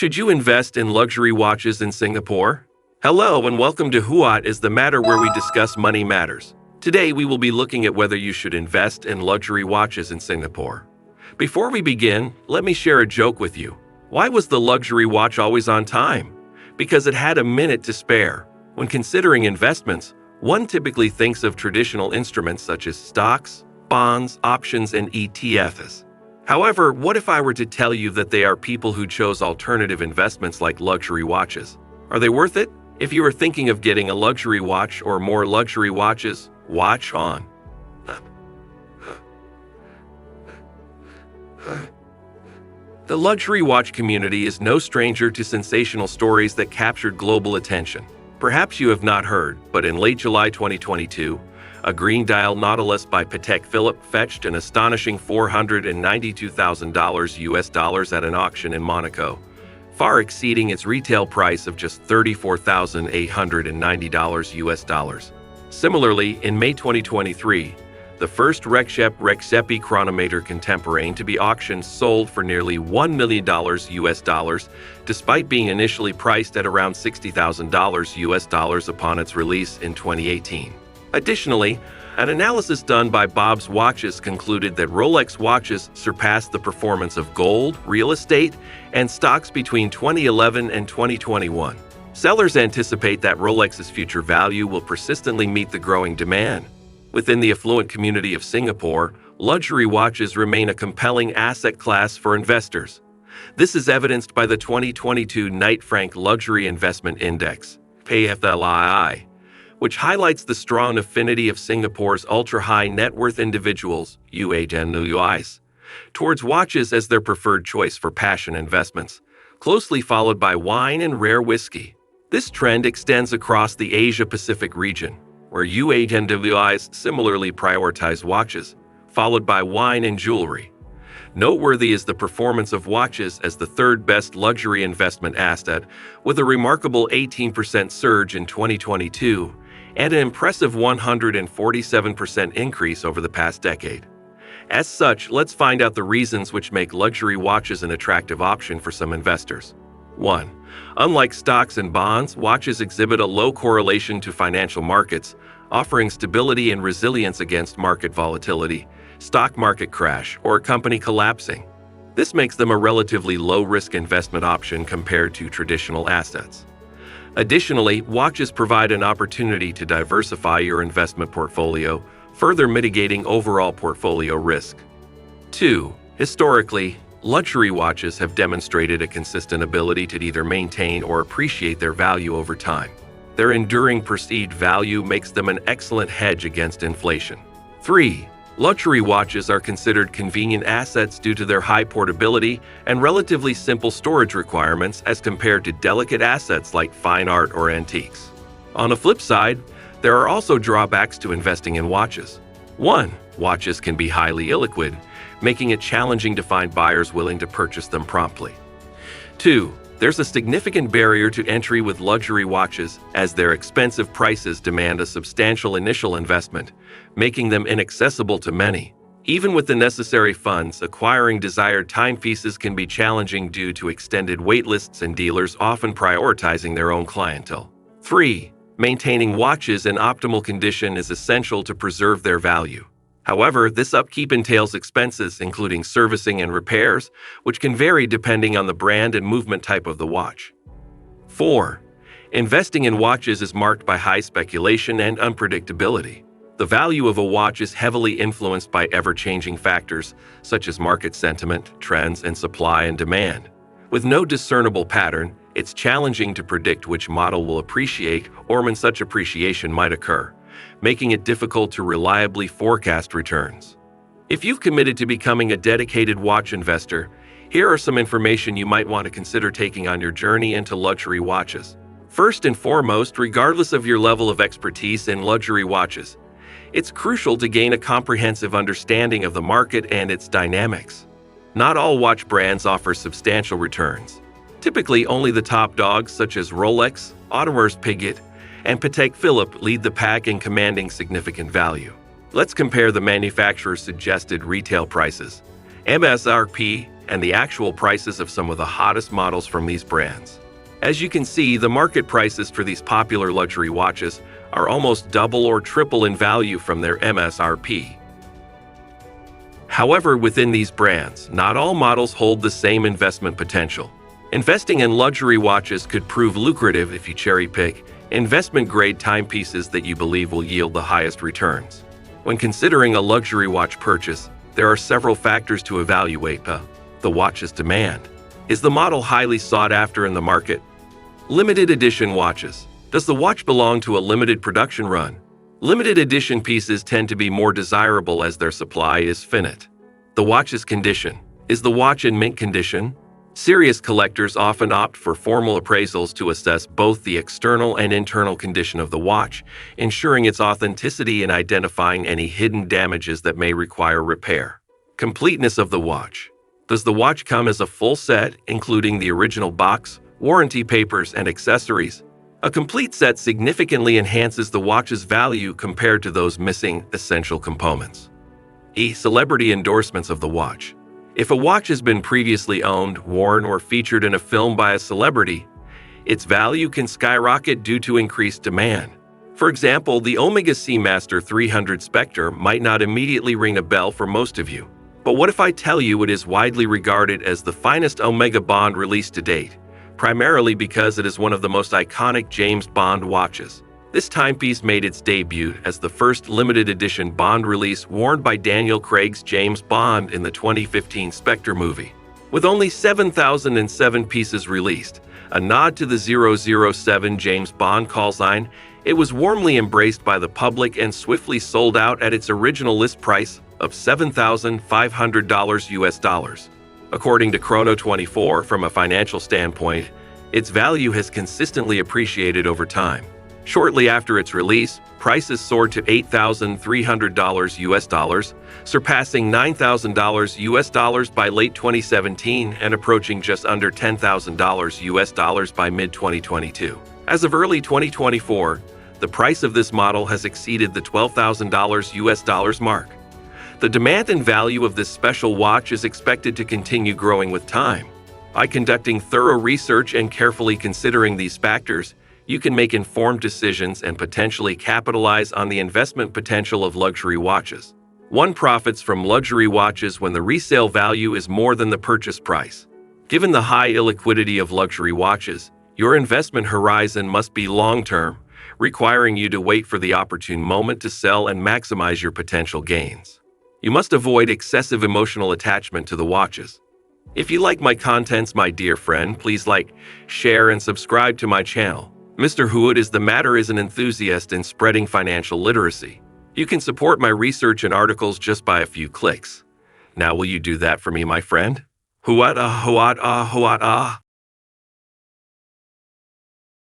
Should you invest in luxury watches in Singapore? Hello and welcome to Huat is the matter where we discuss money matters. Today we will be looking at whether you should invest in luxury watches in Singapore. Before we begin, let me share a joke with you. Why was the luxury watch always on time? Because it had a minute to spare. When considering investments, one typically thinks of traditional instruments such as stocks, bonds, options, and ETFs. However, what if I were to tell you that they are people who chose alternative investments like luxury watches? Are they worth it? If you are thinking of getting a luxury watch or more luxury watches, watch on. The luxury watch community is no stranger to sensational stories that captured global attention. Perhaps you have not heard, but in late July 2022, a green dial Nautilus by Patek Philippe fetched an astonishing $492,000 US dollars at an auction in Monaco, far exceeding its retail price of just $34,890 US dollars. Similarly, in May 2023, the first Rexepi chronometer contemporain to be auctioned sold for nearly $1 million US dollars, despite being initially priced at around $60,000 US dollars upon its release in 2018. Additionally, an analysis done by Bob's Watches concluded that Rolex watches surpassed the performance of gold, real estate, and stocks between 2011 and 2021. Sellers anticipate that Rolex's future value will persistently meet the growing demand. Within the affluent community of Singapore, luxury watches remain a compelling asset class for investors. This is evidenced by the 2022 Knight Frank Luxury Investment Index, PFLII, which highlights the strong affinity of Singapore's ultra-high net worth individuals, UHNUIs, towards watches as their preferred choice for passion investments, closely followed by wine and rare whiskey. This trend extends across the Asia-Pacific region, where UHNWIs similarly prioritize watches, followed by wine and jewelry. Noteworthy is the performance of watches as the third best luxury investment asset, with a remarkable 18% surge in 2022 and an impressive 147% increase over the past decade. As such, let's find out the reasons which make luxury watches an attractive option for some investors. 1. Unlike stocks and bonds, watches exhibit a low correlation to financial markets, offering stability and resilience against market volatility, stock market crash, or a company collapsing. This makes them a relatively low-risk investment option compared to traditional assets. Additionally, watches provide an opportunity to diversify your investment portfolio, further mitigating overall portfolio risk. 2. Historically, luxury watches have demonstrated a consistent ability to either maintain or appreciate their value over time. Their enduring perceived value makes them an excellent hedge against inflation. 3. Luxury watches are considered convenient assets due to their high portability and relatively simple storage requirements as compared to delicate assets like fine art or antiques. On the flip side, there are also drawbacks to investing in watches. 1. Watches can be highly illiquid, making it challenging to find buyers willing to purchase them promptly. 2. There's a significant barrier to entry with luxury watches, as their expensive prices demand a substantial initial investment, making them inaccessible to many. Even with the necessary funds, acquiring desired timepieces can be challenging due to extended waitlists and dealers often prioritizing their own clientele. 3. Maintaining watches in optimal condition is essential to preserve their value. However, this upkeep entails expenses, including servicing and repairs, which can vary depending on the brand and movement type of the watch. 4. Investing in watches is marked by high speculation and unpredictability. The value of a watch is heavily influenced by ever-changing factors, such as market sentiment, trends, and supply and demand. With no discernible pattern, it's challenging to predict which model will appreciate or when such appreciation might occur, making it difficult to reliably forecast returns. If you've committed to becoming a dedicated watch investor, here are some information you might want to consider taking on your journey into luxury watches. First and foremost, regardless of your level of expertise in luxury watches, it's crucial to gain a comprehensive understanding of the market and its dynamics. Not all watch brands offer substantial returns. Typically, only the top dogs such as Rolex, Audemars Piguet, and Patek Philippe lead the pack in commanding significant value. Let's compare the manufacturer's suggested retail prices. MSRP and the actual prices of some of the hottest models from these brands. As you can see, the market prices for these popular luxury watches are almost double or triple in value from their MSRP. However, within these brands, not all models hold the same investment potential. Investing in luxury watches could prove lucrative if you cherry-pick investment-grade timepieces that you believe will yield the highest returns. When considering a luxury watch purchase, there are several factors to evaluate. The watch's demand. Is the model highly sought after in the market? Limited edition watches. Does the watch belong to a limited production run? Limited edition pieces tend to be more desirable as their supply is finite. The watch's condition. Is the watch in mint condition? Serious collectors often opt for formal appraisals to assess both the external and internal condition of the watch, ensuring its authenticity and identifying any hidden damages that may require repair. Completeness of the watch. Does the watch come as a full set, including the original box, warranty papers, and accessories? A complete set significantly enhances the watch's value compared to those missing essential components. Celebrity endorsements of the watch. If a watch has been previously owned, worn, or featured in a film by a celebrity, its value can skyrocket due to increased demand. For example, the Omega Seamaster 300 Spectre might not immediately ring a bell for most of you. But what if I tell you it is widely regarded as the finest Omega Bond release to date, primarily because it is one of the most iconic James Bond watches? This timepiece made its debut as the first limited edition Bond release worn by Daniel Craig's James Bond in the 2015 Spectre movie. With only 7,007 pieces released, a nod to the 007 James Bond call sign, it was warmly embraced by the public and swiftly sold out at its original list price of $7,500 US. According to Chrono24, from a financial standpoint, its value has consistently appreciated over time. Shortly after its release, prices soared to $8,300 US, surpassing $9,000 US by late 2017 and approaching just under $10,000 US by mid-2022. As of early 2024, the price of this model has exceeded the $12,000 US mark. The demand and value of this special watch is expected to continue growing with time. By conducting thorough research and carefully considering these factors, you can make informed decisions and potentially capitalize on the investment potential of luxury watches. One profits from luxury watches when the resale value is more than the purchase price. Given the high illiquidity of luxury watches, your investment horizon must be long-term, requiring you to wait for the opportune moment to sell and maximize your potential gains. You must avoid excessive emotional attachment to the watches. If you like my contents, my dear friend, please like, share, and subscribe to my channel. Mr. Hood is an enthusiast in spreading financial literacy. You can support my research and articles just by a few clicks. Now will you do that for me, my friend? Huat ah, huat ah, huat ah.